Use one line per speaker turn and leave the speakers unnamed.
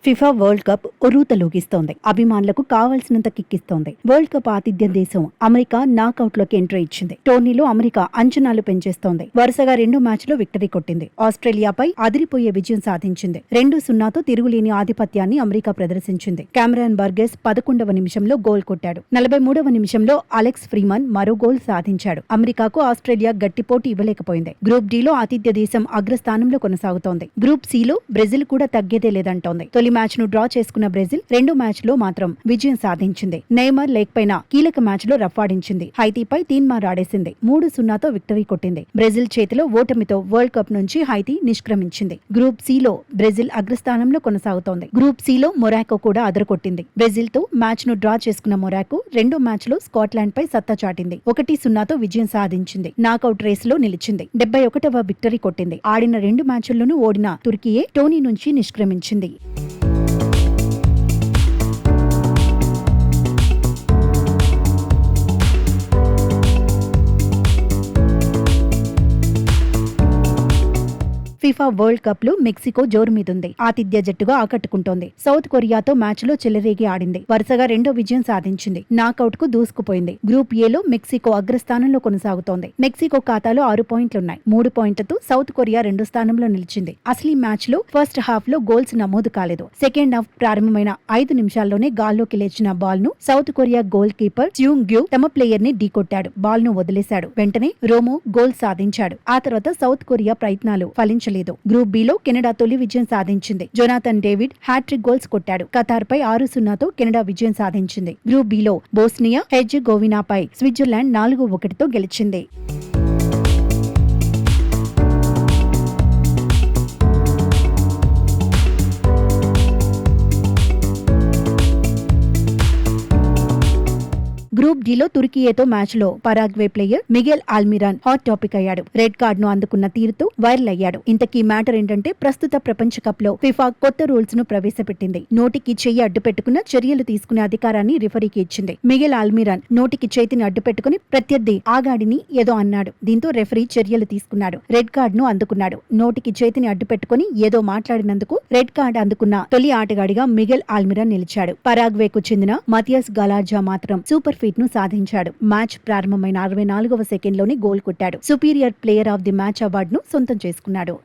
FIFA world cup ఉర్రూతలూగిస్తోంది. అభిమానులకు కావాల్సినంత కిక్కిస్తోంది. World cup ఆతిథ్య దేశం అమెరికా నాకౌట్ లోకి ఎంట్రీ ఇచ్చింది. టోర్నీలో అమెరికా అంచనాలు పెంచేస్తోంది. వరుసగా 2 మ్యాచ్లో విక్టరీ కొట్టింది. ఆస్ట్రేలియాపై అదిరిపోయే విజయం సాధించింది. 2-0తో తిరుగులేని ఆధిపత్యాన్ని అమెరికా ప్రదర్శించింది. కెమెరాన్ బర్గెస్ 11వ నిమిషంలో గోల్ కొట్టాడు. 43వ నిమిషంలో అలెక్స్ ఫ్రీమన్ మరో గోల్ సాధించాడు. అమెరికాకు ఆస్ట్రేలియా గట్టిపోటీ ఇవ్వలేకపోయింది. గ్రూప్ డిలో ఆతిథ్య దేశం అగ్రస్థానంలో కొనసాగుతోంది. గ్రూప్ సిలో బ్రెజిల్ కూడా తగ్గేదే లేదంటోంది. తొలి మ్యాచ్ ను డ్రా చేసుకున్న బ్రెజిల్ 2 మ్యాచ్ లో మాత్రం విజయం సాధించింది. నెయ్మర్ లేకపోయినా కీలక మ్యాచ్ లో రఫ్ఫాడించింది. హైతీపై తీన్మార్ ఆడేసింది. 3-0తో విక్టరీ కొట్టింది. బ్రెజిల్ చేతిలో ఓటమితో వరల్డ్ కప్ నుంచి హైతీ నిష్క్రమించింది. గ్రూప్ సిలో బ్రెజిల్ అగ్రస్థానంలో కొనసాగుతోంది. గ్రూప్ సిలో మొరాకో కూడా అదరకొట్టింది. బ్రెజిల్ తో మ్యాచ్ ను డ్రా చేసుకున్న మొరాకో 2వ మ్యాచ్ లో స్కాట్లాండ్ పై సత్తా చాటింది. 1-0తో విజయం సాధించింది. నాకౌట్ రేస్ లో నిలిచింది. 71వ విక్టరీ కొట్టింది. ఆడిన 2 మ్యాచ్ల్లోనూ ఓడిన తుర్కీయే టోర్నీ నుంచి నిష్క్రమించింది. ఫిఫా వరల్డ్ కప్ లో మెక్సికో జోరు మీదుంది. ఆతిథ్య జట్టుగా ఆకట్టుకుంటోంది. సౌత్ కొరియాతో మ్యాచ్ లో చెలరేగి ఆడింది. వరుసగా 2వ విజయం సాధించింది. నాకౌట్ కు దూసుకుపోయింది. గ్రూప్ ఏలో మెక్సికో అగ్రస్థానంలో కొనసాగుతోంది. మెక్సికో ఖాతాలో 6 పాయింట్లున్నాయి. 3 పాయింట్లతో సౌత్ కొరియా 2 స్థానంలో నిలిచింది. అసలు ఈ మ్యాచ్ లో ఫస్ట్ హాఫ్ లో గోల్స్ నమోదు కాలేదు. సెకండ్ హాఫ్ ప్రారంభమైన 5 నిమిషాల్లోనే గాల్లోకి లేచిన బాల్ ను సౌత్ కొరియా గోల్ కీపర్ జ్యూంగ్ గ్యూ తమ ప్లేయర్ ని ఢీకొట్టాడు. బాల్ ను వదిలేశాడు. వెంటనే రోమో గోల్ సాధించాడు. ఆ తర్వాత సౌత్ కొరియా ప్రయత్నాలు ఫలించలేదు. గ్రూప్ బి లో కెనడా తొలి విజయం సాధించింది. జొనాథన్ డేవిడ్ హ్యాట్రిక్ గోల్స్ కొట్టాడు. ఖతార్ పై 6-0తో కెనడా విజయం సాధించింది. గ్రూప్ బి లో బోస్నియా హెర్జెగోవినాపై స్విట్జర్లాండ్ 4-1తో గెలిచింది. గ్రూప్ డిలో తుర్కీయేతో మ్యాచ్ లో Paraguay player Miguel Almiron hot topic అయ్యాడు. రెడ్ కార్డ్ ను అందుకున్న తీరుతో వైరల్ అయ్యాడు. ఇంతకీ మ్యాటర్ ఏంటంటే ప్రస్తుత ప్రపంచ కప్ లో ఫిఫా కొత్త రూల్స్ ను ప్రవేశపెట్టింది. నోటికి చెయ్యి అడ్డు పెట్టుకున్న చర్యలు తీసుకునే అధికారాన్ని రిఫరీకి ఇచ్చింది. మిగెల్ ఆల్మిరాన్ నోటికి చేతిని అడ్డు పెట్టుకుని ప్రత్యర్థి ఆగాడిని ఏదో అన్నాడు. దీంతో రెఫరీ చర్యలు తీసుకున్నాడు. రెడ్ కార్డ్ ను అందుకున్నాడు. నోటికి చేతిని అడ్డు పెట్టుకుని ఏదో మాట్లాడినందుకు రెడ్ కార్డ్ అందుకున్న తొలి ఆటగాడిగా మిగెల్ ఆల్మిరాన్ నిలిచాడు. పరాగ్వేకు చెందిన మతియాస్ గలార్జా మాత్రం సూపర్ ఫీట్ ను సాధించాడు. మ్యాచ్ ప్రారంభమైన 64వ సెకండ్ లోనే గోల్ కొట్టాడు. Superior player of the match అవార్డును సొంతం చేసుకున్నాడు.